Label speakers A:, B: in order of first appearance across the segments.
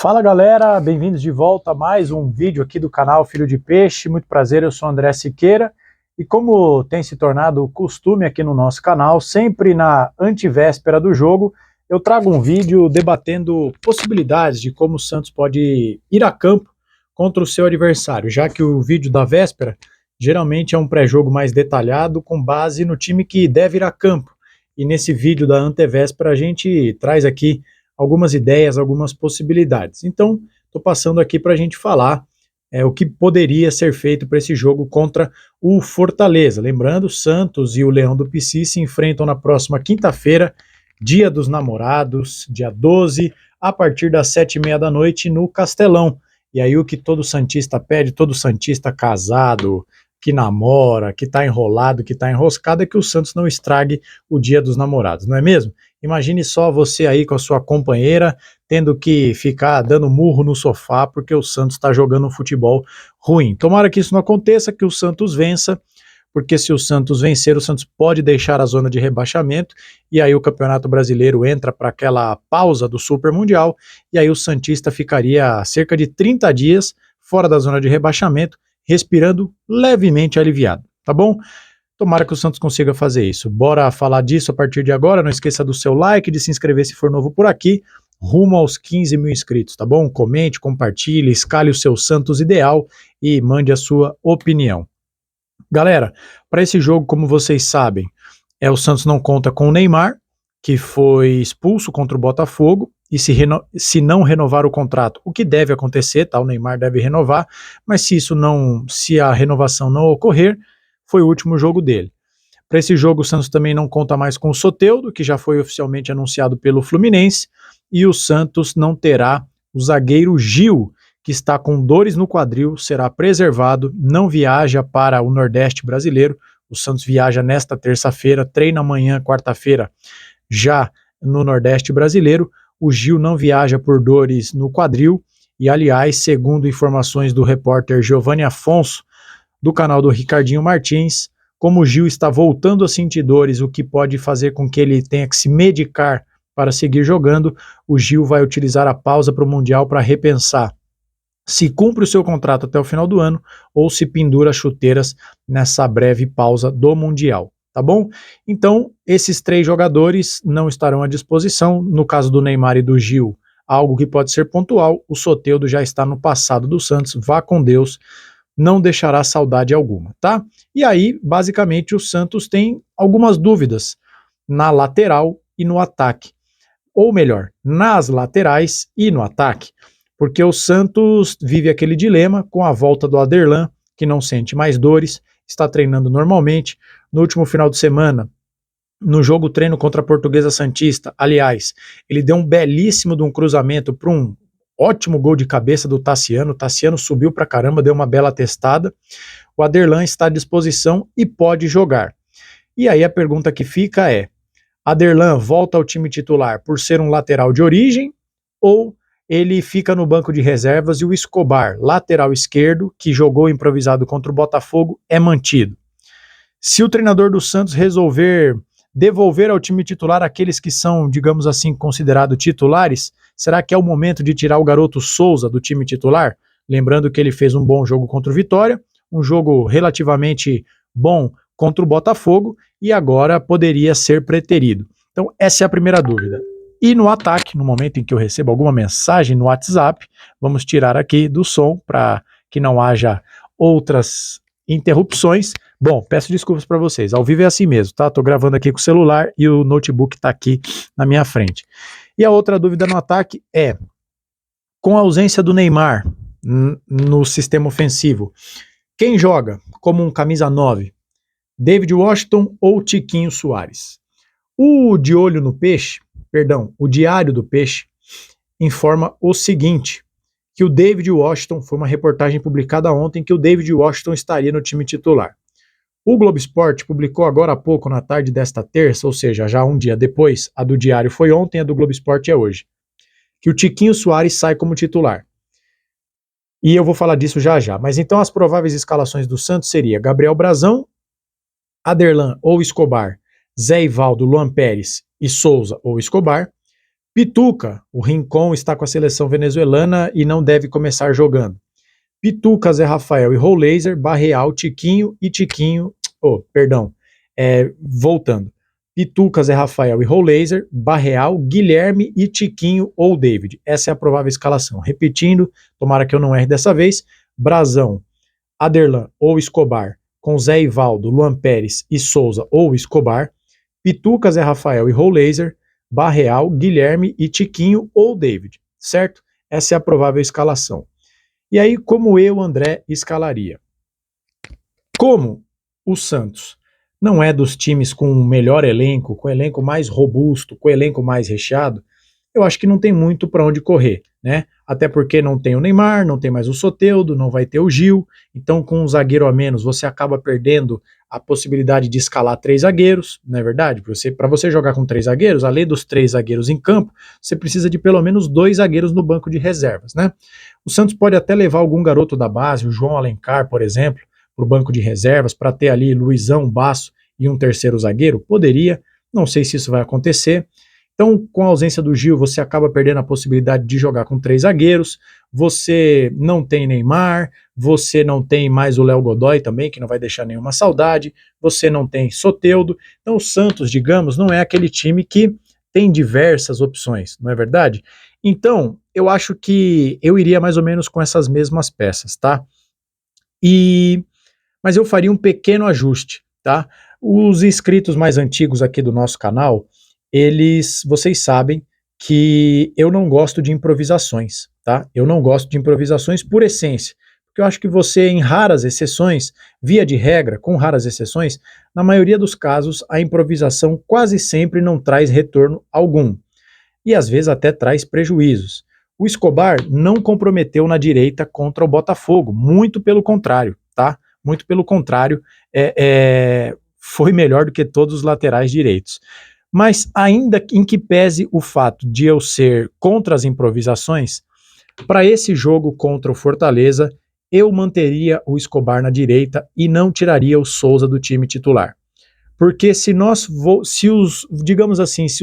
A: Fala galera, bem-vindos de volta a mais um vídeo aqui do canal Filho de Peixe. Muito prazer, eu sou André Siqueira e como tem se tornado costume aqui no nosso canal, sempre na antivéspera do jogo, eu trago um vídeo debatendo possibilidades de como o Santos pode ir a campo contra o seu adversário, já que o vídeo da véspera geralmente é um pré-jogo mais detalhado com base no time que deve ir a campo. E nesse vídeo da antevéspera a gente traz aqui algumas ideias, algumas possibilidades. Então, estou passando aqui para a gente falar o que poderia ser feito para esse jogo contra o Fortaleza. Lembrando, Santos e o Leão do Pici se enfrentam na próxima quinta-feira, Dia dos Namorados, dia 12, a partir das 7h30 da noite no Castelão. E aí o que todo santista pede, todo santista casado, que namora, que está enrolado, que está enroscado, é que o Santos não estrague o Dia dos Namorados, não é mesmo? Imagine só você aí com a sua companheira tendo que ficar dando murro no sofá porque o Santos está jogando um futebol ruim. Tomara que isso não aconteça, que o Santos vença, porque se o Santos vencer, o Santos pode deixar a zona de rebaixamento e aí o Campeonato Brasileiro entra para aquela pausa do Super Mundial e aí o santista ficaria cerca de 30 dias fora da zona de rebaixamento, respirando levemente aliviado, tá bom? Tomara que o Santos consiga fazer isso. Bora falar disso a partir de agora. Não esqueça do seu like, de se inscrever se for novo por aqui. Rumo aos 15 mil inscritos, tá bom? Comente, compartilhe, escalhe o seu Santos ideal e mande a sua opinião. Galera, para esse jogo, como vocês sabem, o Santos não conta com o Neymar, que foi expulso contra o Botafogo, e se não renovar o contrato, o que deve acontecer, tá? O Neymar deve renovar, mas se a renovação não ocorrer, foi o último jogo dele. Para esse jogo, o Santos também não conta mais com o Soteldo, que já foi oficialmente anunciado pelo Fluminense, e o Santos não terá o zagueiro Gil, que está com dores no quadril, será preservado, não viaja para o Nordeste brasileiro. O Santos viaja nesta terça-feira, treina amanhã, quarta-feira, já no Nordeste brasileiro. O Gil não viaja por dores no quadril, e aliás, segundo informações do repórter Giovanni Afonso, do canal do Ricardinho Martins, como o Gil está voltando a sentir dores, o que pode fazer com que ele tenha que se medicar para seguir jogando, o Gil vai utilizar a pausa para o Mundial para repensar se cumpre o seu contrato até o final do ano ou se pendura chuteiras nessa breve pausa do Mundial, tá bom? Então, esses três jogadores não estarão à disposição. No caso do Neymar e do Gil, algo que pode ser pontual, o Soteldo já está no passado do Santos, vá com Deus, não deixará saudade alguma, tá? E aí, basicamente, o Santos tem algumas dúvidas na lateral e no ataque. Ou melhor, nas laterais e no ataque. Porque o Santos vive aquele dilema com a volta do Aderlan, que não sente mais dores, está treinando normalmente. No último final de semana, no jogo treino contra a Portuguesa Santista, aliás, ele deu um belíssimo de um cruzamento para um ótimo gol de cabeça do Tassiano. O Tassiano subiu pra caramba, deu uma bela testada. O Aderlan está à disposição e pode jogar. E aí a pergunta que fica é: Aderlan volta ao time titular por ser um lateral de origem ou ele fica no banco de reservas e o Escobar, lateral esquerdo, que jogou improvisado contra o Botafogo, é mantido? Se o treinador do Santos resolver devolver ao time titular aqueles que são, digamos assim, considerados titulares, será que é o momento de tirar o garoto Souza do time titular? Lembrando que ele fez um bom jogo contra o Vitória, um jogo relativamente bom contra o Botafogo e agora poderia ser preterido. Então essa é a primeira dúvida. E no ataque, no momento em que eu recebo alguma mensagem no WhatsApp, vamos tirar aqui do som para que não haja outras interrupções. Bom, peço desculpas para vocês, ao vivo é assim mesmo, tá? Tô gravando aqui com o celular e o notebook tá aqui na minha frente. E a outra dúvida no ataque é, com a ausência do Neymar no sistema ofensivo, quem joga como um camisa 9? David Washington ou Tiquinho Soares? O Diário do Peixe informa o seguinte, que o David Washington, foi uma reportagem publicada ontem, que o David Washington estaria no time titular. O Globo Esporte publicou agora há pouco, na tarde desta terça, ou seja, já um dia depois, a do Diário foi ontem, a do Globo Esporte é hoje, que o Tiquinho Soares sai como titular. E eu vou falar disso já já. Mas então as prováveis escalações do Santos seria Gabriel Brazão, Aderlan ou Escobar, Zé Ivaldo, Luan Pérez e Souza ou Escobar, Pituca, o Rincon está com a seleção venezuelana e não deve começar jogando. Pituca, Zé Rafael e Rollaser, Barreal, Tiquinho e Tiquinho. Voltando. Pituca, Zé Rafael e Rollaser, Barreal, Guilherme e Tiquinho ou David. Essa é a provável escalação. Repetindo, tomara que eu não erre dessa vez. Brazão, Aderlan ou Escobar, com Zé Ivaldo, Luan Pérez e Souza ou Escobar. Pituca, Zé Rafael e Rollaser, Barreal, Guilherme e Tiquinho ou David, certo? Essa é a provável escalação. E aí, como eu, André, escalaria? Como o Santos não é dos times com o melhor elenco, com o elenco mais robusto, com o elenco mais recheado, eu acho que não tem muito para onde correr, né? Até porque não tem o Neymar, não tem mais o Soteldo, não vai ter o Gil, então com um zagueiro a menos você acaba perdendo a possibilidade de escalar 3 zagueiros, não é verdade? Para você jogar com 3 zagueiros, além dos 3 zagueiros em campo, você precisa de pelo menos 2 zagueiros no banco de reservas, né? O Santos pode até levar algum garoto da base, o João Alencar, por exemplo, para o banco de reservas, para ter ali Luizão, Basso e um terceiro zagueiro? Poderia, não sei se isso vai acontecer. Então, com a ausência do Gil, você acaba perdendo a possibilidade de jogar com 3 zagueiros, você não tem Neymar, você não tem mais o Léo Godoy também, que não vai deixar nenhuma saudade, você não tem Soteldo. Então o Santos, digamos, não é aquele time que tem diversas opções, não é verdade? Então, eu acho que eu iria mais ou menos com essas mesmas peças, tá? Mas eu faria um pequeno ajuste, tá? Os inscritos mais antigos aqui do nosso canal, vocês sabem que eu não gosto de improvisações, tá? Eu não gosto de improvisações por essência, porque eu acho que você, em raras exceções, via de regra, com raras exceções, na maioria dos casos, a improvisação quase sempre não traz retorno algum, e às vezes até traz prejuízos. O Escobar não comprometeu na direita contra o Botafogo, muito pelo contrário, tá? Muito pelo contrário, foi melhor do que todos os laterais direitos. Mas ainda em que pese o fato de eu ser contra as improvisações, para esse jogo contra o Fortaleza, eu manteria o Escobar na direita e não tiraria o Souza do time titular. Porque se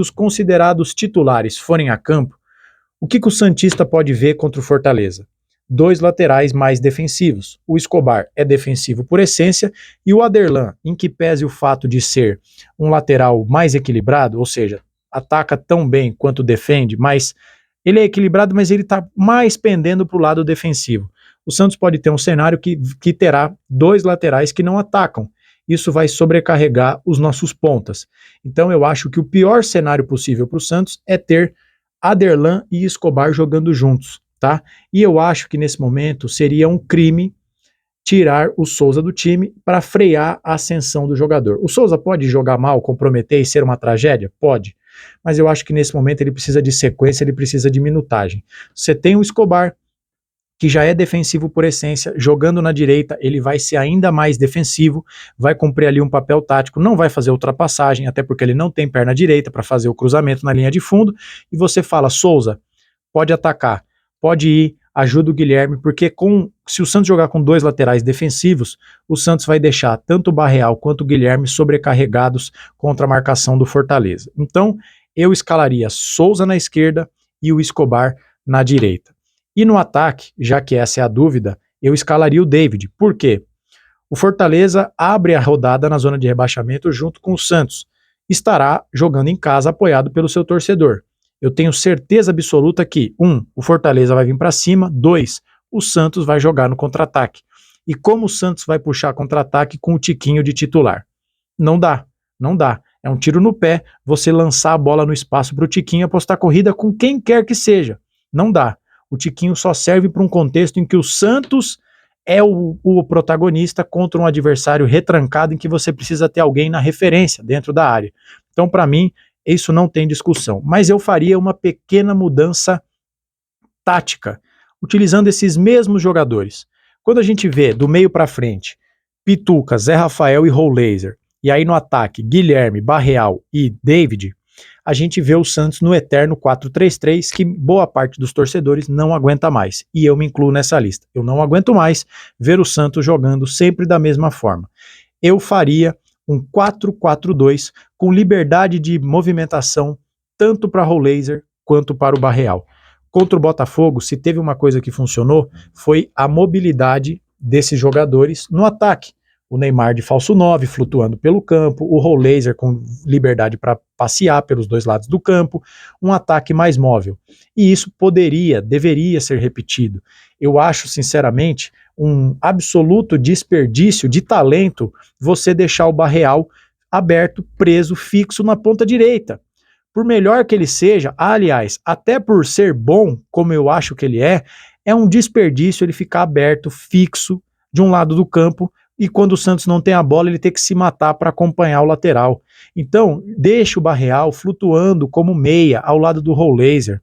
A: os considerados titulares forem a campo, o que o Santista pode ver contra o Fortaleza? 2 laterais mais defensivos. O Escobar é defensivo por essência e o Aderlan, em que pese o fato de ser um lateral mais equilibrado, ou seja, ataca tão bem quanto defende, mas ele é equilibrado, mas ele está mais pendendo para o lado defensivo. O Santos pode ter um cenário que terá 2 laterais que não atacam. Isso vai sobrecarregar os nossos pontas. Então eu acho que o pior cenário possível para o Santos é ter Aderlan e Escobar jogando juntos, tá? E eu acho que nesse momento seria um crime tirar o Souza do time para frear a ascensão do jogador. O Souza pode jogar mal, comprometer e ser uma tragédia? Pode. Mas eu acho que nesse momento ele precisa de sequência, ele precisa de minutagem. Você tem o Escobar, que já é defensivo por essência, jogando na direita, ele vai ser ainda mais defensivo, vai cumprir ali um papel tático, não vai fazer ultrapassagem, até porque ele não tem perna direita para fazer o cruzamento na linha de fundo, e você fala, Souza, pode atacar, pode ir, ajuda o Guilherme, porque se o Santos jogar com 2 laterais defensivos, o Santos vai deixar tanto o Barreal quanto o Guilherme sobrecarregados contra a marcação do Fortaleza. Então, eu escalaria Souza na esquerda e o Escobar na direita. E no ataque, já que essa é a dúvida, eu escalaria o David. Por quê? O Fortaleza abre a rodada na zona de rebaixamento junto com o Santos. Estará jogando em casa apoiado pelo seu torcedor. Eu tenho certeza absoluta que, 1, o Fortaleza vai vir para cima, 2, o Santos vai jogar no contra-ataque. E como o Santos vai puxar contra-ataque com o Tiquinho de titular? Não dá, não dá. É um tiro no pé você lançar a bola no espaço para o Tiquinho apostar corrida com quem quer que seja. Não dá. O Tiquinho só serve para um contexto em que o Santos é o protagonista contra um adversário retrancado em que você precisa ter alguém na referência dentro da área. Então, para mim, isso não tem discussão. Mas eu faria uma pequena mudança tática, utilizando esses mesmos jogadores. Quando a gente vê do meio para frente, Pituca, Zé Rafael e Rollaser, e aí no ataque, Guilherme, Barreal e David, a gente vê o Santos no eterno 4-3-3, que boa parte dos torcedores não aguenta mais, e eu me incluo nessa lista. Eu não aguento mais ver o Santos jogando sempre da mesma forma. Eu faria um 4-4-2 com liberdade de movimentação tanto para Rollaser quanto para o Barreal. Contra o Botafogo, se teve uma coisa que funcionou, foi a mobilidade desses jogadores no ataque. O Neymar de falso 9, flutuando pelo campo, o Rollaser com liberdade para passear pelos dois lados do campo, um ataque mais móvel. E isso deveria ser repetido. Eu acho, sinceramente, um absoluto desperdício de talento você deixar o Barreal aberto, preso, fixo na ponta direita. Por melhor que ele seja, aliás, até por ser bom, como eu acho que ele é um desperdício ele ficar aberto, fixo, de um lado do campo, e quando o Santos não tem a bola, ele tem que se matar para acompanhar o lateral. Então, deixa o Barreal flutuando como meia ao lado do Rollaser.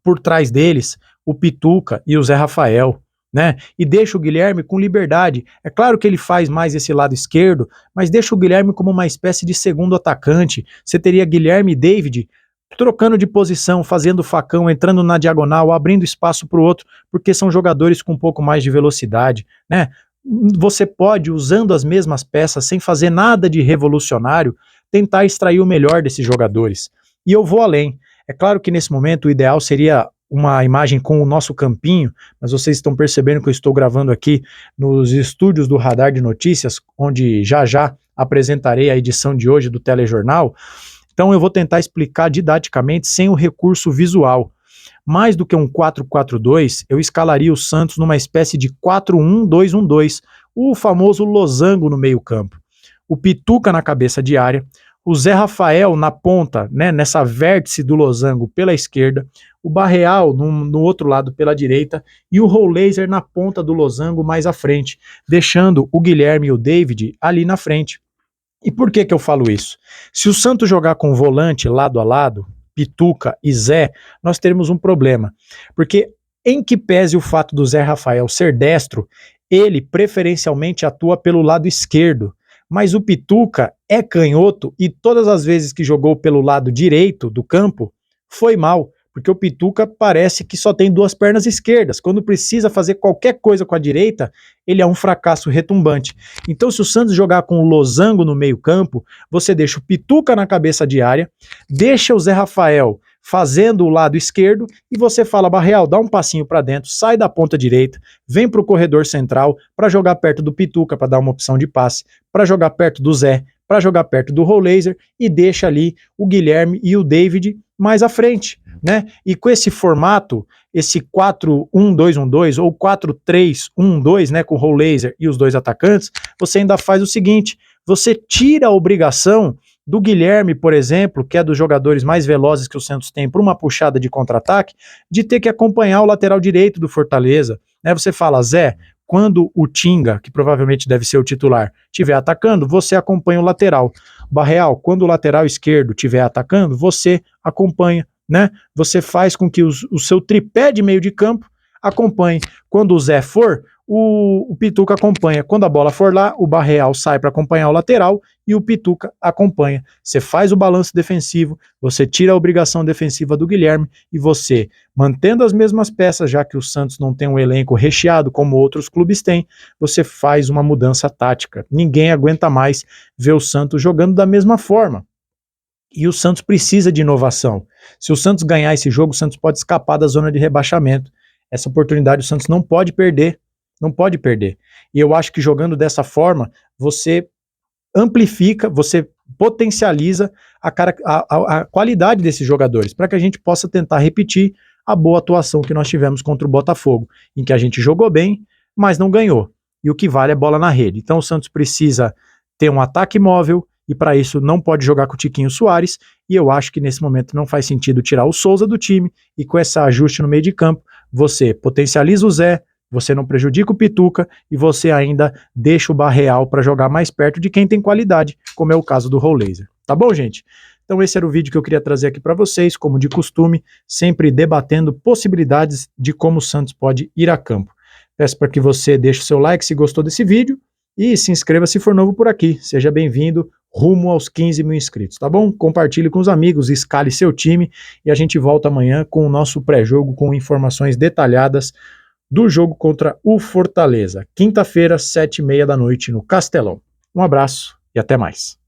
A: Por trás deles, o Pituca e o Zé Rafael, né? E deixa o Guilherme com liberdade. É claro que ele faz mais esse lado esquerdo, mas deixa o Guilherme como uma espécie de segundo atacante. Você teria Guilherme e David trocando de posição, fazendo facão, entrando na diagonal, abrindo espaço para o outro, porque são jogadores com um pouco mais de velocidade, né? Você pode, usando as mesmas peças, sem fazer nada de revolucionário, tentar extrair o melhor desses jogadores. E eu vou além. É claro que nesse momento o ideal seria uma imagem com o nosso campinho, mas vocês estão percebendo que eu estou gravando aqui nos estúdios do Radar de Notícias, onde já apresentarei a edição de hoje do Telejornal. Então eu vou tentar explicar didaticamente sem o recurso visual. Mais do que um 4-4-2, eu escalaria o Santos numa espécie de 4-1-2-1-2, o famoso losango no meio-campo. O Pituca na cabeça de área, o Zé Rafael na ponta, né, nessa vértice do losango pela esquerda, o Barreal no outro lado pela direita e o Rollaser na ponta do losango mais à frente, deixando o Guilherme e o David ali na frente. E por que eu falo isso? Se o Santos jogar com volante lado a lado, Pituca e Zé, nós teremos um problema. Porque, em que pese o fato do Zé Rafael ser destro, ele preferencialmente atua pelo lado esquerdo. Mas o Pituca é canhoto e todas as vezes que jogou pelo lado direito do campo, foi mal. Porque o Pituca parece que só tem duas pernas esquerdas. Quando precisa fazer qualquer coisa com a direita, ele é um fracasso retumbante. Então, se o Santos jogar com o losango no meio-campo, você deixa o Pituca na cabeça de área, deixa o Zé Rafael fazendo o lado esquerdo e você fala, Barreal, dá um passinho para dentro, sai da ponta direita, vem para o corredor central para jogar perto do Pituca, para dar uma opção de passe, para jogar perto do Zé, para jogar perto do Rollaser e deixa ali o Guilherme e o David mais à frente, né? E com esse formato, esse 4-1-2-1-2 ou 4-3-1-2, né, com o Rollaser e os dois atacantes, você ainda faz o seguinte, você tira a obrigação do Guilherme, por exemplo, que é dos jogadores mais velozes que o Santos tem para uma puxada de contra-ataque, de ter que acompanhar o lateral direito do Fortaleza, né? Você fala, Zé, quando o Tinga, que provavelmente deve ser o titular, estiver atacando, você acompanha o lateral. Barreal, quando o lateral esquerdo estiver atacando, você acompanha, né? Você faz com que o seu tripé de meio de campo acompanhe. Quando o Zé for, o Pituca acompanha. Quando a bola for lá, o Barreal sai para acompanhar o lateral e o Pituca acompanha. Você faz o balanço defensivo, você tira a obrigação defensiva do Guilherme e você, mantendo as mesmas peças, já que o Santos não tem um elenco recheado como outros clubes têm, você faz uma mudança tática. Ninguém aguenta mais ver o Santos jogando da mesma forma. E o Santos precisa de inovação. Se o Santos ganhar esse jogo, o Santos pode escapar da zona de rebaixamento. Essa oportunidade o Santos não pode perder. Não pode perder. E eu acho que jogando dessa forma, você amplifica, você potencializa a qualidade desses jogadores, para que a gente possa tentar repetir a boa atuação que nós tivemos contra o Botafogo, em que a gente jogou bem, mas não ganhou. E o que vale é bola na rede. Então o Santos precisa ter um ataque móvel, e para isso não pode jogar com o Tiquinho Soares, e eu acho que nesse momento não faz sentido tirar o Souza do time, e com esse ajuste no meio de campo, você potencializa o Zé, você não prejudica o Pituca e você ainda deixa o Barreal para jogar mais perto de quem tem qualidade, como é o caso do Rollaser. Tá bom, gente? Então esse era o vídeo que eu queria trazer aqui para vocês, como de costume, sempre debatendo possibilidades de como o Santos pode ir a campo. Peço para que você deixe o seu like se gostou desse vídeo e se inscreva se for novo por aqui. Seja bem-vindo rumo aos 15 mil inscritos, tá bom? Compartilhe com os amigos, escale seu time e a gente volta amanhã com o nosso pré-jogo com informações detalhadas do jogo contra o Fortaleza, quinta-feira, 7h30 da noite no Castelão. Um abraço e até mais.